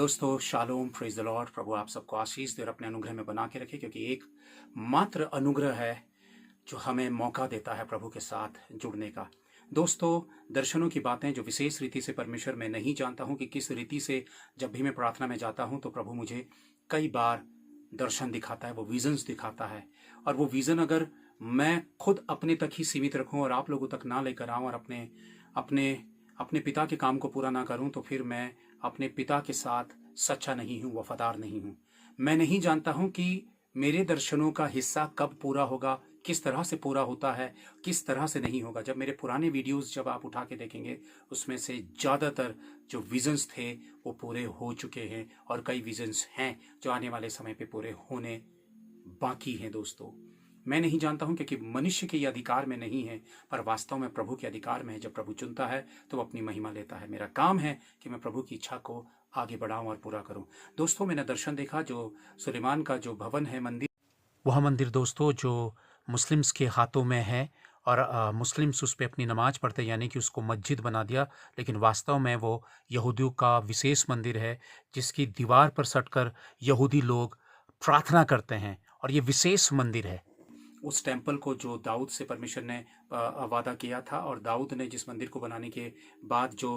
दोस्तों shalom praise the Lord. प्रभु आप सबको आशीष दे और अपने अनुग्रह में बना के रखे, क्योंकि एक मात्र अनुग्रह है जो हमें मौका देता है प्रभु के साथ जुड़ने का। दोस्तों, दर्शनों की बातें जो विशेष रीति से परमेश्वर मैं नहीं जानता हूं कि किस रीति से जब भी मैं प्रार्थना में जाता हूं तो प्रभु मुझे कई बार दर्शन दिखाता है, वो विजन्स दिखाता है। और वो विजन अगर मैं खुद अपने तक ही सीमित रखूं और आप लोगों तक ना लेकर आऊं और अपने अपने अपने पिता के काम को पूरा ना करूं तो फिर मैं अपने पिता के साथ सच्चा नहीं हूं, वफादार नहीं हूं। मैं नहीं जानता हूं कि मेरे दर्शनों का हिस्सा कब पूरा होगा, किस तरह से पूरा होता है, किस तरह से नहीं होगा। जब मेरे पुराने वीडियोस जब आप उठा के देखेंगे उसमें से ज़्यादातर जो विजन्स थे वो पूरे हो चुके हैं और कई विजन्स हैं जो आने वाले समय पे पूरे होने बाकी हैं। दोस्तों, मैं नहीं जानता हूं क्योंकि मनुष्य के ये अधिकार में नहीं है, पर वास्तव में प्रभु के अधिकार में है। जब प्रभु चुनता है तो वो अपनी महिमा लेता है। मेरा काम है कि मैं प्रभु की इच्छा को आगे बढ़ाऊं और पूरा करूं। दोस्तों, मैंने दर्शन देखा जो सुलेमान का जो भवन है, मंदिर, वह मंदिर दोस्तों जो मुस्लिम्स के हाथों में है और मुस्लिम्स उस पर अपनी नमाज पढ़ते हैं, यानी कि उसको मस्जिद बना दिया। लेकिन वास्तव में वो यहूदियों का विशेष मंदिर है जिसकी दीवार पर सटकर यहूदी लोग प्रार्थना करते हैं, और ये विशेष मंदिर है। उस टेम्पल को जो दाऊद से परमेश्वर ने वादा किया था, और दाऊद ने जिस मंदिर को बनाने के बाद जो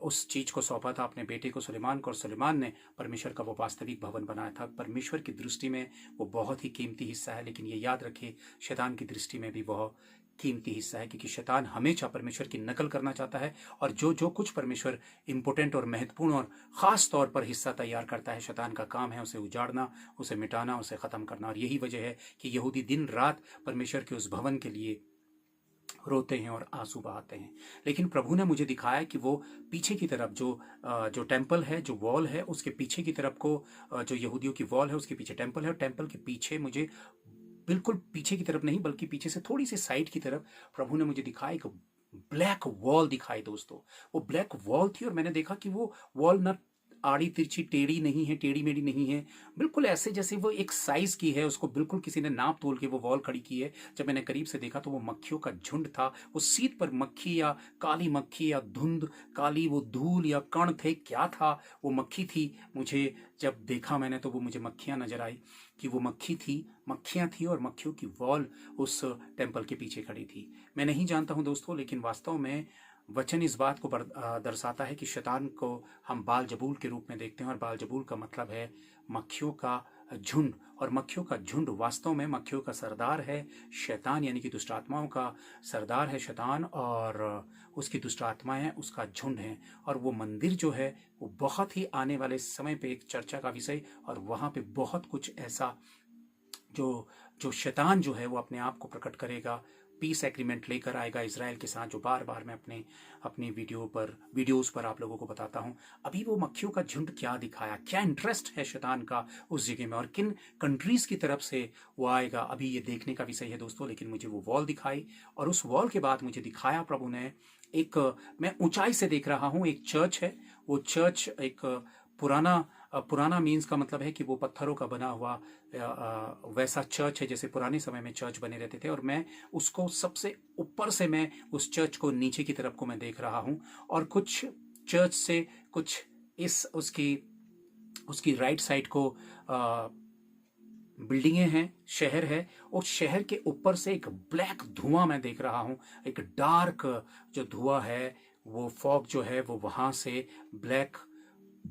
उस चीज को सौंपा था अपने बेटे को सुलेमान को, और सुलेमान ने परमेश्वर का वो वास्तविक भवन बनाया था। परमेश्वर की दृष्टि में वो बहुत ही कीमती हिस्सा है, लेकिन ये याद रखिए शैतान की दृष्टि में भी वह कीमती हिस्सा है, क्योंकि शैतान हमेशा परमेश्वर की नकल करना चाहता है। और जो जो कुछ परमेश्वर इम्पोर्टेंट और महत्वपूर्ण और खास तौर पर हिस्सा तैयार करता है, शैतान का काम है उसे उजाड़ना, उसे मिटाना, उसे खत्म करना। और यही वजह है कि यहूदी दिन रात परमेश्वर के उस भवन के लिए रोते हैं और आंसू बहाते हैं। लेकिन प्रभु ने मुझे दिखाया कि वो पीछे की तरफ जो टेम्पल है, जो वॉल है, उसके पीछे की तरफ को जो यहूदियों की वॉल है उसके पीछे टेम्पल है, और टेम्पल के पीछे मुझे बिल्कुल पीछे की तरफ नहीं बल्कि पीछे से थोड़ी सी साइड की तरफ प्रभु ने मुझे दिखाया एक ब्लैक वॉल दिखाई। दोस्तों, वो ब्लैक वॉल थी और मैंने देखा कि वो वॉल न आड़ी तिरछी टेढ़ी नहीं है, टेढ़ी मेढ़ी नहीं है, बिल्कुल ऐसे जैसे वो एक साइज की है। उसको बिल्कुल किसी ने नाप तोल के वो वॉल खड़ी की है। जब मैंने करीब से देखा तो वो मक्खियों का झुंड था। वो सीट पर मक्खी या काली मक्खी या धुंध काली वो धूल या कण थे, क्या था वो मक्खी थी। मुझे जब देखा मैंने तो वो मुझे मक्खियां नजर आई कि वो मक्खियां थी और मक्खियों की वॉल उस टेम्पल के पीछे खड़ी थी। मैं नहीं जानता हूं दोस्तों, लेकिन वास्तव में वचन इस बात को दर्शाता है कि शैतान को हम बाल जबूल के रूप में देखते हैं, और बाल जबूल का मतलब है मक्खियों का झुंड। और मक्खियों का झुंड वास्तव में मक्खियों का सरदार है शैतान, यानी कि दुष्ट आत्माओं का सरदार है शैतान, और उसकी दुष्ट आत्माएं उसका झुंड है। और वो मंदिर जो है वो बहुत ही आने वाले समय पे एक चर्चा का विषय, और वहाँ पे बहुत कुछ ऐसा जो जो शैतान जो है वो अपने आप को प्रकट करेगा, पीस एग्रीमेंट लेकर आएगा इसराइल के साथ, जो बार बार मैं अपनी वीडियोस पर आप लोगों को बताता हूं। अभी वो मक्खियों का झुंड क्या दिखाया, क्या इंटरेस्ट है शैतान का उस जगह में और किन कंट्रीज की तरफ से वो आएगा, अभी ये देखने का विषय है दोस्तों। लेकिन मुझे वो वॉल दिखाई, और उस वॉल के बाद मुझे दिखाया प्रभु ने एक, मैं ऊंचाई से देख रहा हूं, एक चर्च है। वो चर्च एक पुराना मीन्स का मतलब है कि वो पत्थरों का बना हुआ वैसा चर्च है जैसे पुराने समय में चर्च बने रहते थे। और मैं उसको सबसे ऊपर से मैं उस चर्च को नीचे की तरफ को मैं देख रहा हूं, और कुछ चर्च से कुछ इस उसकी राइट साइड को बिल्डिंगें हैं, शहर है, और शहर के ऊपर से एक ब्लैक धुआं मैं देख रहा हूं। एक डार्क जो धुआं है, वो फॉग जो है वो वहां से ब्लैक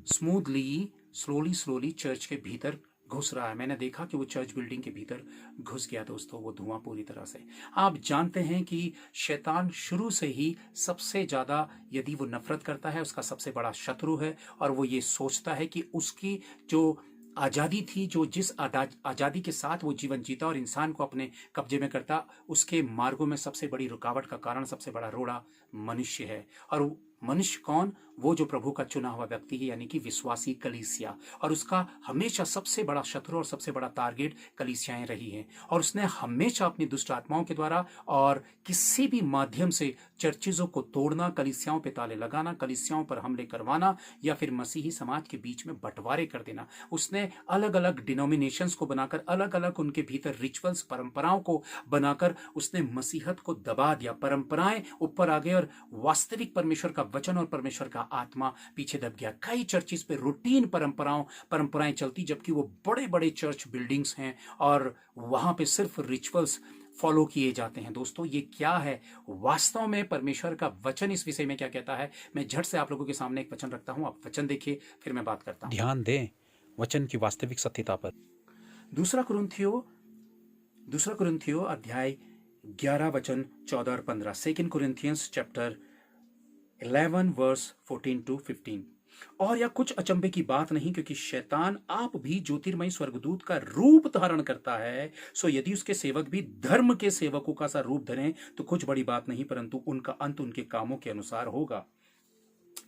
स्लोली चर्च के भीतर घुस रहा है। मैंने देखा कि वो चर्च बिल्डिंग के भीतर घुस गया दोस्तों, वो धुआं पूरी तरह से। आप जानते हैं कि शैतान शुरू से ही सबसे ज्यादा यदि वो नफरत करता है, उसका सबसे बड़ा शत्रु है, और वो ये सोचता है कि उसकी जो आजादी थी, जो जिस आजादी के साथ वो जीवन जीता और इंसान को अपने कब्जे में करता, उसके मार्गों में सबसे बड़ी रुकावट का कारण, सबसे बड़ा रोड़ा मनुष्य है। और मनुष्य कौन? वो जो प्रभु का चुना हुआ व्यक्ति है, यानी कि विश्वासी कलीसिया। और उसका हमेशा सबसे बड़ा शत्रु और सबसे बड़ा टारगेट कलीसियाएं रही हैं। और उसने हमेशा अपनी दुष्ट आत्माओं के द्वारा और किसी भी माध्यम से चर्चिजों को तोड़ना, कलीसियाओं पे ताले लगाना, कलीसियाओं पर हमले करवाना, या फिर मसीही समाज के बीच में बंटवारे कर देना। उसने अलग अलग डिनोमिनेशंस को बनाकर, अलग अलग उनके भीतर रिचुअल्स, परंपराओं को बनाकर उसने मसीहत को दबा दिया। परंपराएं ऊपर आ गए और वास्तविक परमेश्वर का वचन और परमेश्वर का आत्मा पीछे दब गया। कई चर्चिस पे रूटीन परंपराएं चलती, जबकि वो बड़े बड़े चर्च बिल्डिंग्स हैं और वहां पे सिर्फ रिचुअल्स फॉलो किए जाते हैं। दोस्तों, ये क्या है वास्तव में? परमेश्वर का वचन इस विषय में क्या कहता है? मैं झट से आप लोगों के सामने एक वचन रखता हूं, आप वचन देखिए, फिर मैं बात करता हूं। ध्यान दें वचन की वास्तविक सत्यता पर। दूसरा कुरिन्थियो अध्याय 11 वचन 14 और 15। Second Corinthians chapter 11 verse 14 to 15। और यह कुछ अचंभे की बात नहीं, क्योंकि शैतान आप भी ज्योतिर्मय स्वर्गदूत का रूप धारण करता है। सो यदि उसके सेवक भी धर्म के सेवकों का सा रूप धरें तो कुछ बड़ी बात नहीं, परंतु उनका अंत उनके कामों के अनुसार होगा।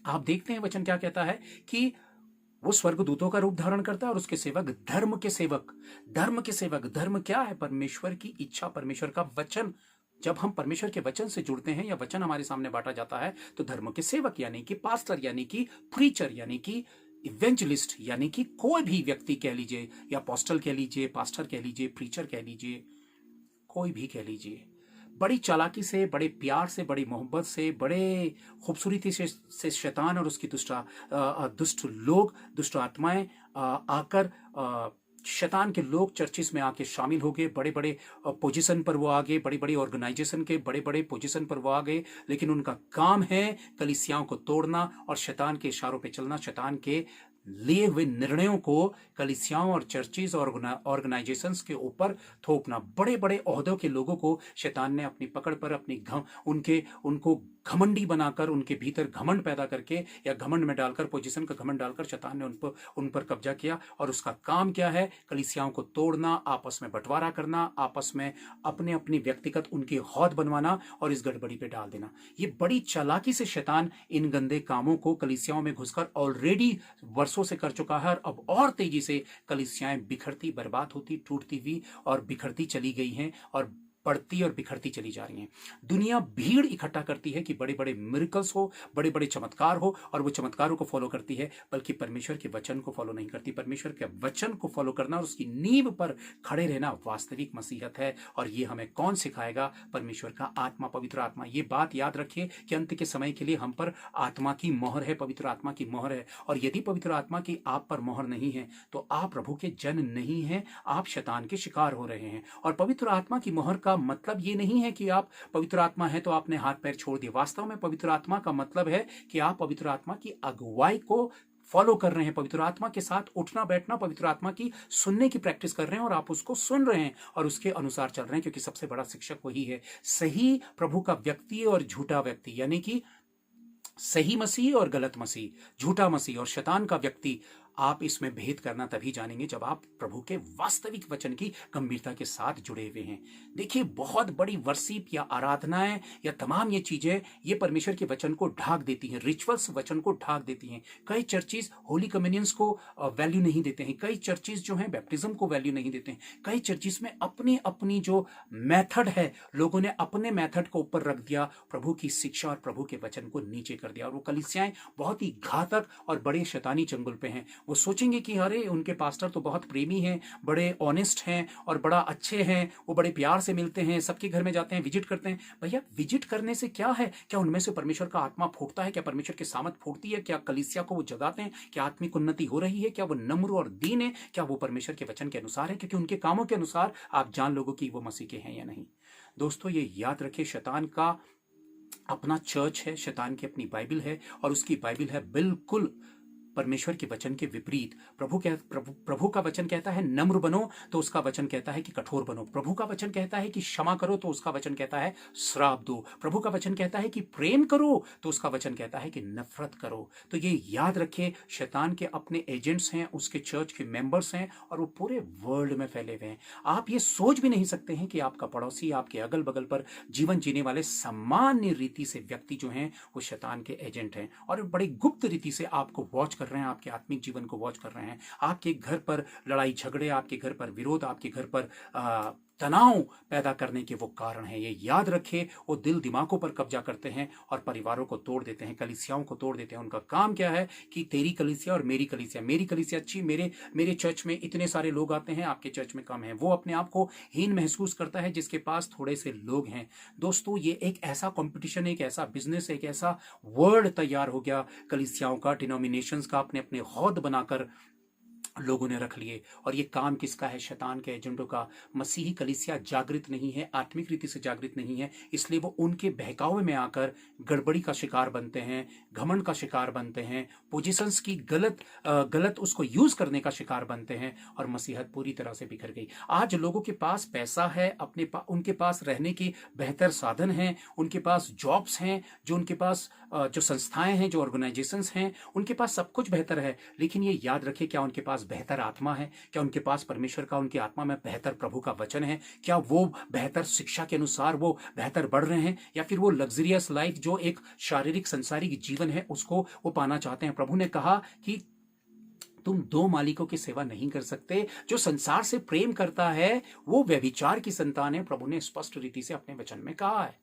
आप देखते हैं वचन क्या कहता है कि वो स्वर्गदूतों का रूप धारण करता है और उसके सेवक धर्म के सेवक। धर्म क्या है? परमेश्वर की इच्छा, परमेश्वर का वचन। जब हम परमेश्वर के वचन से जुड़ते हैं या वचन हमारे सामने बांटा जाता है तो धर्म के सेवक यानी कि पास्टर, यानी कि प्रीचर, यानी कि इवेंजलिस्ट, यानी कि कोई भी व्यक्ति कह लीजिए, या अपोस्टल कह लीजिए, पास्टर कह लीजिए, प्रीचर कह लीजिए, कोई भी कह लीजिए, बड़ी चालाकी से, बड़े प्यार से, बड़ी मोहब्बत से, बड़े खूबसूरती से शैतान और उसकी दुष्ट लोग, दुष्ट आत्माएं आकर शैतान के लोग चर्चिस में आके शामिल हो गए। बड़े बड़े पोजीशन पर वो आ गए, बड़ी बड़ी ऑर्गेनाइजेशन के बड़े बड़े पोजीशन पर वो आ गए, लेकिन उनका काम है कलीसियाओं को तोड़ना और शैतान के इशारों पे चलना, शैतान के लिए हुए निर्णयों को कलीसियाओं और चर्चिज और ऑर्गेनाइजेशंस के ऊपर थोपना। बड़े बड़े ओहदों के लोगों को शैतान ने अपनी पकड़ पर, अपनी उनको घमंडी बनाकर, उनके भीतर घमंड पैदा करके या घमंड में डालकर, पोजीशन का घमंड डालकर शैतान ने उन पर कब्जा किया। और उसका काम क्या है? कलीसियाओं को तोड़ना, आपस में बंटवारा करना, आपस में अपने अपनी व्यक्तिगत उनकी हौद बनवाना और इस गड़बड़ी पे डाल देना। ये बड़ी चालाकी से शैतान इन गंदे कामों को कलीसियाओं में घुसकर ऑलरेडी वर्षों से कर चुका है, और अब और तेजी से कलीसियाएं बिखरती, बर्बाद होती, टूटती हुई और बिखरती चली गई हैं और बढ़ती और बिखरती चली जा रही हैं। दुनिया भीड़ इकट्ठा करती है कि बड़े बड़े मिरेकल्स हो, बड़े बड़े चमत्कार हो, और वो चमत्कारों को फॉलो करती है, बल्कि परमेश्वर के वचन को फॉलो नहीं करती। परमेश्वर के वचन को फॉलो करना और उसकी नींव पर खड़े रहना वास्तविक मसीहत है। और ये हमें कौन सिखाएगा? परमेश्वर का आत्मा, पवित्र आत्मा। ये बात याद रखिए कि अंत के समय के लिए हम पर आत्मा की मोहर है, पवित्र आत्मा की मोहर है। और यदि पवित्र आत्मा की आप पर मोहर नहीं है तो आप प्रभु के जन नहीं हैं, आप शैतान के शिकार हो रहे हैं। और पवित्र आत्मा की मोहर का मतलब ये नहीं है कि आप पवित्र आत्मा है तो आपने हाथ पैर छोड़ दिए। वास्तव में पवित्र आत्मा का मतलब है कि आप पवित्र आत्मा की अगुवाई को फॉलो कर रहे हैं, पवित्र आत्मा के साथ उठना बैठना, पवित्र आत्मा की सुनने की प्रैक्टिस कर रहे हैं और आप उसको सुन रहे हैं और उसके अनुसार चल रहे हैं, क्योंकि सबसे बड़ा शिक्षक वही है। सही प्रभु का व्यक्ति और झूठा व्यक्ति, यानी कि सही मसीह और गलत मसीह, झूठा मसीह और शैतान का व्यक्ति, आप इसमें भेद करना तभी जानेंगे जब आप प्रभु के वास्तविक वचन की गंभीरता के साथ जुड़े हुए हैं। देखिए, बहुत बड़ी वर्शिप या आराधनाएं या तमाम ये चीजें, ये परमेश्वर के वचन को ढाक देती हैं, रिचुअल्स वचन को ढाक देती हैं। कई चर्चिज होली कम्युनियंस को वैल्यू नहीं देते हैं, कई चर्चिज जो हैं बैप्टिज्म को वैल्यू नहीं देते हैं, कई चर्चिज में अपनी अपनी जो मेथड है, लोगों ने अपने मेथड को ऊपर रख दिया, प्रभु की शिक्षा और प्रभु के वचन को नीचे कर दिया। और वो कलीसियाएं बहुत ही घातक और बड़े शैतानी चंगुल पे हैं। वो सोचेंगे कि अरे उनके पास्टर तो बहुत प्रेमी हैं, बड़े ऑनेस्ट हैं और बड़ा अच्छे हैं, वो बड़े प्यार से मिलते हैं, सबके घर में जाते हैं, विजिट करते हैं। भैया, विजिट करने से क्या है? क्या उनमें से परमेश्वर का आत्मा फूटता है? क्या परमेश्वर की सामत फूटती है? क्या कलीसिया को वो जगाते हैं? क्या आत्मिक उन्नति हो रही है? क्या वो नम्र और दीन है? क्या वो परमेश्वर के वचन के अनुसार है? क्योंकि उनके कामों के अनुसार आप जान लोगे कि वो मसीह के हैं या नहीं। दोस्तों, ये याद रखिए, शैतान का अपना चर्च है, शैतान की अपनी बाइबल है और उसकी बाइबल है बिल्कुल परमेश्वर के वचन के विपरीत। प्रभु का वचन कहता है नम्र बनो, तो उसका वचन कहता है कि कठोर बनो। प्रभु का वचन कहता है कि क्षमा करो, तो उसका वचन कहता है श्राप दो। प्रभु का वचन कहता है कि प्रेम करो, तो उसका वचन कहता है कि नफरत करो। तो ये याद रखिए, शैतान के अपने एजेंट्स हैं, उसके चर्च के मेंबर्स हैं और वो पूरे वर्ल्ड में फैले हुए हैं। आप ये सोच भी नहीं सकते हैं कि आपका पड़ोसी, आपके अगल बगल पर जीवन जीने वाले सामान्य रीति से व्यक्ति जो हैं वो शैतान के एजेंट हैं और बड़ी गुप्त रीति से आपको वॉच कर रहे हैं, आपके आत्मिक जीवन को वॉच कर रहे हैं। आपके घर पर लड़ाई झगड़े, आपके घर पर विरोध, आपके घर पर तनाव पैदा करने के वो कारण हैं। ये याद रखे, वो दिल दिमागों पर कब्जा करते हैं और परिवारों को तोड़ देते हैं, कलीसियाओं को तोड़ देते हैं। उनका काम क्या है कि तेरी कलीसिया और मेरी कलीसिया अच्छी, मेरे चर्च में इतने सारे लोग आते हैं, आपके चर्च में कम है। वो अपने आप को हीन महसूस करता है जिसके पास थोड़े से लोग हैं। दोस्तों, ये एक ऐसा कंपटीशन, एक ऐसा बिजनेस, एक ऐसा वर्ड तैयार हो गया कलीसियाओं का, डिनोमिनेशंस का, अपने अपने हौद बनाकर लोगों ने रख लिए। और ये काम किसका है? शैतान के एजेंटों का। मसीही कलीसिया जागृत नहीं है, आत्मिक रीति से जागृत नहीं है, इसलिए वो उनके बहकावे में आकर गड़बड़ी का शिकार बनते हैं, घमंड का शिकार बनते हैं, पोजीशंस की गलत उसको यूज करने का शिकार बनते हैं और मसीहत पूरी तरह से बिखर गई। आज लोगों के पास पैसा है, उनके पास रहने के बेहतर साधन हैं, उनके पास जॉब्स हैं, जो उनके पास जो संस्थाएं हैं, जो ऑर्गेनाइजेशंस हैं, उनके पास सब कुछ बेहतर है। लेकिन ये याद रखें, क्या उनके पास बेहतर आत्मा है? क्या उनके पास परमेश्वर का, उनकी आत्मा में बेहतर प्रभु का वचन है? क्या वो बेहतर शिक्षा के अनुसार वो बेहतर बढ़ रहे हैं, या फिर वो लग्जरियस लाइफ जो एक शारीरिक संसारिक जीवन है उसको वो पाना चाहते हैं? प्रभु ने कहा कि तुम दो मालिकों की सेवा नहीं कर सकते। जो संसार से प्रेम करता है वो व्यभिचार की संतान है, प्रभु ने स्पष्ट रीति से अपने वचन में कहा है।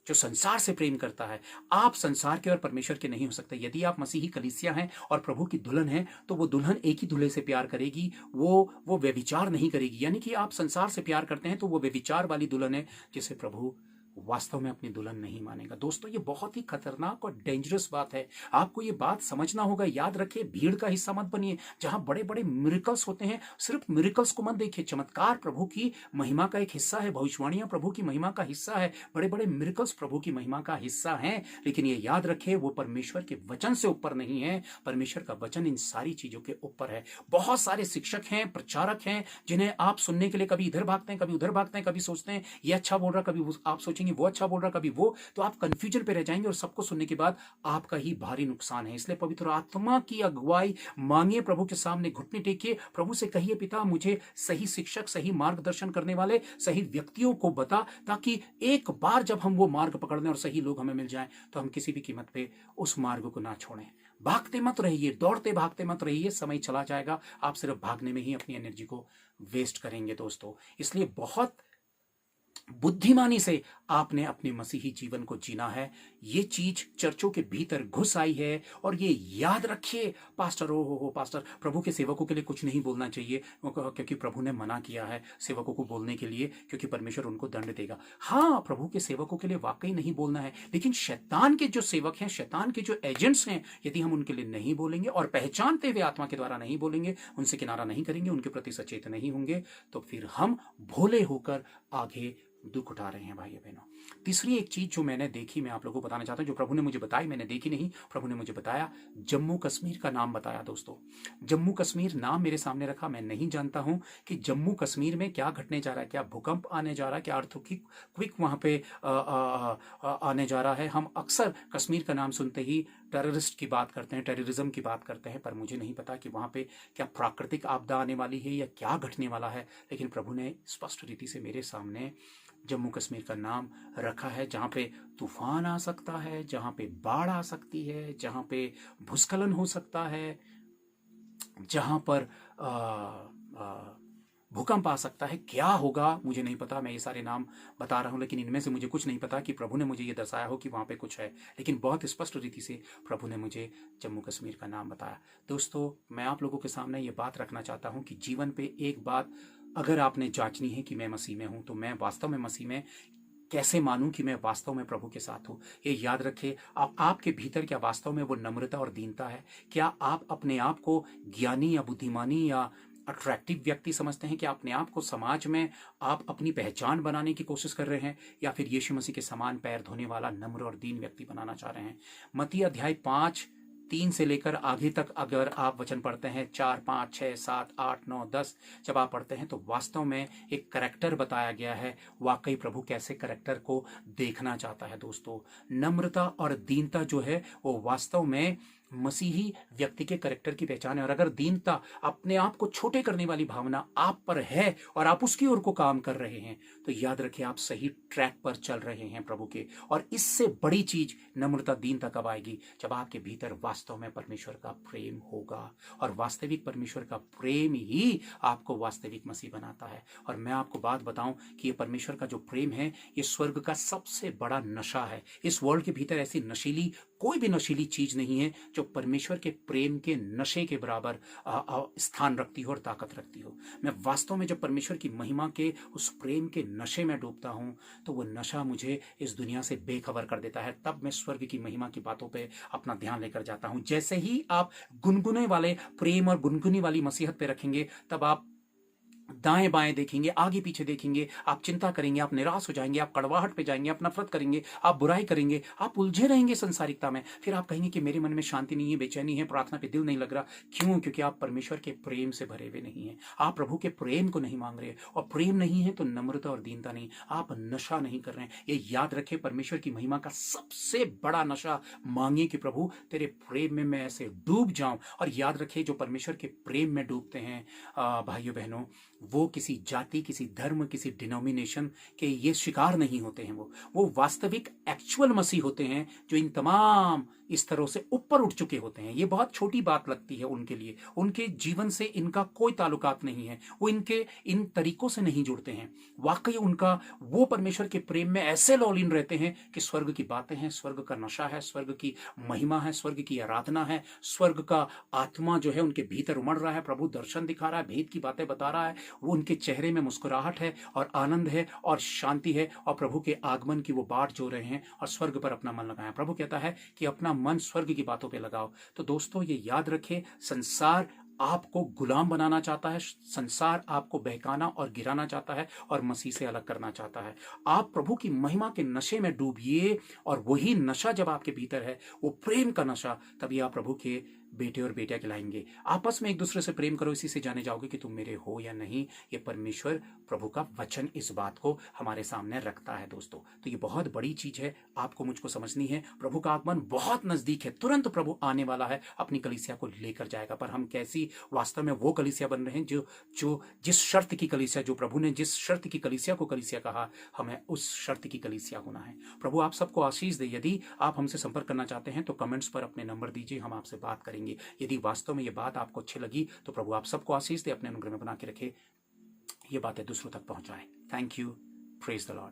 जो संसार से प्रेम करता है, आप संसार के और परमेश्वर के नहीं हो सकते। यदि आप मसीही कलीसिया हैं और प्रभु की दुल्हन हैं, तो वो दुल्हन एक ही दूल्हे से प्यार करेगी, वो व्यभिचार नहीं करेगी। यानी कि आप संसार से प्यार करते हैं तो वो व्यभिचार वाली दुल्हन है, जिसे प्रभु वास्तव में अपनी दुल्हन नहीं मानेगा। दोस्तों, ये बहुत ही खतरनाक और डेंजरस बात है। आपको ये बात समझना होगा। याद रखिए, भीड़ का हिस्सा मत बनिए। जहां बड़े बड़े मिरेकल्स होते हैं, सिर्फ मिरेकल्स को मत देखिए। चमत्कार प्रभु की महिमा का एक हिस्सा है, भविष्यवाणियां प्रभु की महिमा का हिस्सा है, बड़े बड़े मिरेकल्स प्रभु की महिमा का हिस्सा हैं। लेकिन ये याद रखिए, वो परमेश्वर के वचन से ऊपर नहीं है। परमेश्वर का वचन इन सारी चीजों के ऊपर है। बहुत सारे शिक्षक हैं, प्रचारक हैं, जिन्हें आप सुनने के लिए कभी इधर भागते हैं, कभी उधर भागते हैं, कभी सोचते हैं ये अच्छा बोल रहा, कभी आप सोचेंगे वो अच्छा बोल रहा, कभी वो, तो आप कंफ्यूजन पे रह जाएंगे और सबको सुनने के बाद आपका ही भारी नुकसान है। इसलिए पवित्र आत्मा की अगुवाई मांगिए, प्रभु के सामने घुटने टेकिए, प्रभु से कहिए, पिता मुझे सही शिक्षक, सही मार्गदर्शन करने वाले, सही व्यक्तियों को बता, ताकि एक बार जब हम वो मार्ग पकड़ लें और सही लोग हमें मिल जाएं, तो हम किसी भी कीमत पे उस मार्ग को ना छोड़ें। भागते मत रहिए, दौड़ते भागते मत रहिए, समय चला जाएगा, आप सिर्फ भागने में ही अपनी एनर्जी को वेस्ट करेंगे दोस्तों। इसलिए बहुत बुद्धिमानी से आपने अपने मसीही जीवन को जीना है। ये चीज चर्चों के भीतर घुस आई है। और ये याद रखिए, पास्टर हो पास्टर, प्रभु के सेवकों के लिए कुछ नहीं बोलना चाहिए, क्योंकि प्रभु ने मना किया है सेवकों को बोलने के लिए, क्योंकि परमेश्वर उनको दंड देगा। हाँ, प्रभु के सेवकों के लिए वाकई नहीं बोलना है, लेकिन शैतान के जो सेवक हैं, शैतान के जो एजेंट्स हैं, यदि हम उनके लिए नहीं बोलेंगे और पहचानते हुए आत्मा के द्वारा नहीं बोलेंगे, उनसे किनारा नहीं करेंगे, उनके प्रति सचेत नहीं होंगे, तो फिर हम भोले होकर आगे दुख उठा रहे हैं भाइयों बहनों। तीसरी एक चीज जो मैंने देखी, मैं आप लोगों को बताना चाहता हूं, जो प्रभु ने मुझे बताई, मैंने देखी नहीं, प्रभु ने मुझे बताया। जम्मू कश्मीर का नाम बताया दोस्तों। जम्मू कश्मीर नाम मेरे सामने रखा। मैं नहीं जानता हूं कि जम्मू कश्मीर में क्या घटने जा रहा है, क्या भूकंप आने जा रहा है, क्या अर्थक्वेक वहां पे आने जा रहा है। हम अक्सर कश्मीर का नाम सुनते ही टेररिस्ट की बात करते हैं, टेररिज्म की बात करते हैं, पर मुझे नहीं पता कि वहां पे क्या प्राकृतिक आपदा आने वाली है या क्या घटने वाला है। लेकिन प्रभु ने स्पष्ट रीति से मेरे सामने जम्मू कश्मीर का नाम रखा है, जहाँ पे तूफान आ सकता है, जहाँ पे बाढ़ आ सकती है, जहाँ पे भूस्खलन हो सकता है, जहाँ पर भूकंप आ सकता है। क्या होगा मुझे नहीं पता, मैं ये सारे नाम बता रहा हूँ, लेकिन इनमें से मुझे कुछ नहीं पता कि प्रभु ने मुझे ये दर्शाया हो कि वहाँ पे कुछ है। लेकिन बहुत स्पष्ट रीति से प्रभु ने मुझे जम्मू कश्मीर का नाम बताया। दोस्तों, मैं आप लोगों के सामने ये बात रखना चाहता हूँ कि जीवन पे एक बात अगर आपने जांचनी है कि मैं मसीह में हूं, तो मैं वास्तव में मसीह में कैसे मानूं कि मैं वास्तव में प्रभु के साथ हूं। ये याद रखें, आपके भीतर क्या वास्तव में वो नम्रता और दीनता है? क्या आप अपने आप को ज्ञानी या बुद्धिमानी या अट्रैक्टिव व्यक्ति समझते हैं? क्या अपने आप को समाज में आप अपनी पहचान बनाने की कोशिश कर रहे हैं, या फिर यीशु मसीह के समान पैर धोने वाला नम्र और दीन व्यक्ति बनाना चाह रहे हैं? मत्ती अध्याय 5:3 से लेकर आगे तक अगर आप वचन पढ़ते हैं, 4, 5, 6, 7, 8, 9, 10 जब आप पढ़ते हैं, तो वास्तव में एक करैक्टर बताया गया है। वाकई प्रभु कैसे करैक्टर को देखना चाहता है दोस्तों। नम्रता और दीनता जो है वो वास्तव में मसीही व्यक्ति के कैरेक्टर की पहचान है। और अगर दीनता, अपने आप को छोटे करने वाली भावना आप पर है और आप उसकी ओर को काम कर रहे हैं, तो याद रखिए आप सही ट्रैक पर चल रहे हैं प्रभु के। और इससे बड़ी चीज नम्रता, दीनता कब आएगी? जब आपके भीतर वास्तव में परमेश्वर का प्रेम होगा। और वास्तविक परमेश्वर का प्रेम ही आपको वास्तविक मसीह बनाता है। और मैं आपको बात बताऊं कि ये परमेश्वर का जो प्रेम है, ये स्वर्ग का सबसे बड़ा नशा है। इस वर्ल्ड के भीतर ऐसी नशीली कोई भी नशीली चीज नहीं है जो परमेश्वर के प्रेम के नशे के बराबर स्थान रखती हो और ताकत रखती हो। मैं वास्तव में जब परमेश्वर की महिमा के उस प्रेम के नशे में डूबता हूं, तो वो नशा मुझे इस दुनिया से बेखबर कर देता है। तब मैं स्वर्ग की महिमा की बातों पे अपना ध्यान लेकर जाता हूं। जैसे ही आप गुनगुने वाले प्रेम और गुनगुनी वाली मसीहत पे रखेंगे, तब आप दाएं बाएं देखेंगे, आगे पीछे देखेंगे, आप चिंता करेंगे, आप निराश हो जाएंगे, आप कड़वाहट पे जाएंगे, आप नफरत करेंगे, आप बुराई करेंगे, आप उलझे रहेंगे संसारिकता में। फिर आप कहेंगे कि मेरे मन में शांति नहीं है, बेचैनी है, प्रार्थना पे दिल नहीं लग रहा। क्यों? क्योंकि आप परमेश्वर के प्रेम से भरे हुए नहीं है। आप प्रभु के प्रेम को नहीं मांग रहे, और प्रेम नहीं है तो नम्रता और दीनता नहीं, आप नशा नहीं कर रहे हैं। ये याद रखें, परमेश्वर की महिमा का सबसे बड़ा नशा मांगिए कि प्रभु तेरे प्रेम में मैं ऐसे डूब जाऊं। और याद रखें, जो परमेश्वर के प्रेम में डूबते हैं भाइयों बहनों, वो किसी जाति, किसी धर्म, किसी डिनोमिनेशन के ये शिकार नहीं होते हैं। वो वास्तविक एक्चुअल मसीह होते हैं, जो इन तमाम स्तरों से ऊपर उठ चुके होते हैं। ये बहुत छोटी बात लगती है उनके लिए, उनके जीवन से इनका कोई ताल्लुकात नहीं है, वो इनके इन तरीकों से नहीं जुड़ते हैं। वाकई उनका वो परमेश्वर के प्रेम में ऐसे लौलीन रहते हैं कि स्वर्ग की बातें हैं, स्वर्ग का नशा है, स्वर्ग की महिमा है, स्वर्ग की आराधना है, स्वर्ग का आत्मा जो है उनके भीतर उमड़ रहा है। प्रभु दर्शन दिखा रहा है, भेद की बातें बता रहा है, वो उनके चेहरे में मुस्कुराहट है और आनंद है और शांति है, और प्रभु के आगमन की वो बाट जो रहे हैं और स्वर्ग पर अपना मन लगाएं। प्रभु कहता है कि अपना मन स्वर्ग की बातों पे लगाओ। तो दोस्तों, ये याद रखें, संसार आपको गुलाम बनाना चाहता है, संसार आपको बहकाना और गिराना चाहता है और मसीह से अलग करना चाहता है। आप प्रभु की महिमा के नशे में डूबिए, और वही नशा जब आपके भीतर है, वो प्रेम का नशा, तभी आप प्रभु के बेटे और बेटियां कहलाएंगे। आपस में एक दूसरे से प्रेम करो, इसी से जाने जाओगे कि तुम मेरे हो या नहीं। ये परमेश्वर प्रभु का वचन इस बात को हमारे सामने रखता है दोस्तों। तो ये बहुत बड़ी चीज है, आपको मुझको समझनी है। प्रभु का आगमन बहुत नजदीक है, तुरंत प्रभु आने वाला है, अपनी कलीसिया को लेकर जाएगा। पर हम कैसी वास्तव में वो कलीसिया बन रहे हैं जो जिस शर्त की कलीसिया, जो प्रभु ने जिस शर्त की कलीसिया को कलीसिया कहा, हमें उस शर्त की कलीसिया होना है। प्रभु आप सबको आशीष दे। यदि आप हमसे संपर्क करना चाहते हैं तो कमेंट्स पर अपने नंबर दीजिए, हम आपसे बात करेंगे। यदि वास्तव में ये बात आपको अच्छी लगी तो प्रभु आप सबको आशीष दे, अपने अनुग्रह में बना के रखे, ये बातें दूसरों तक पहुंचाएं। Thank you. Praise the Lord.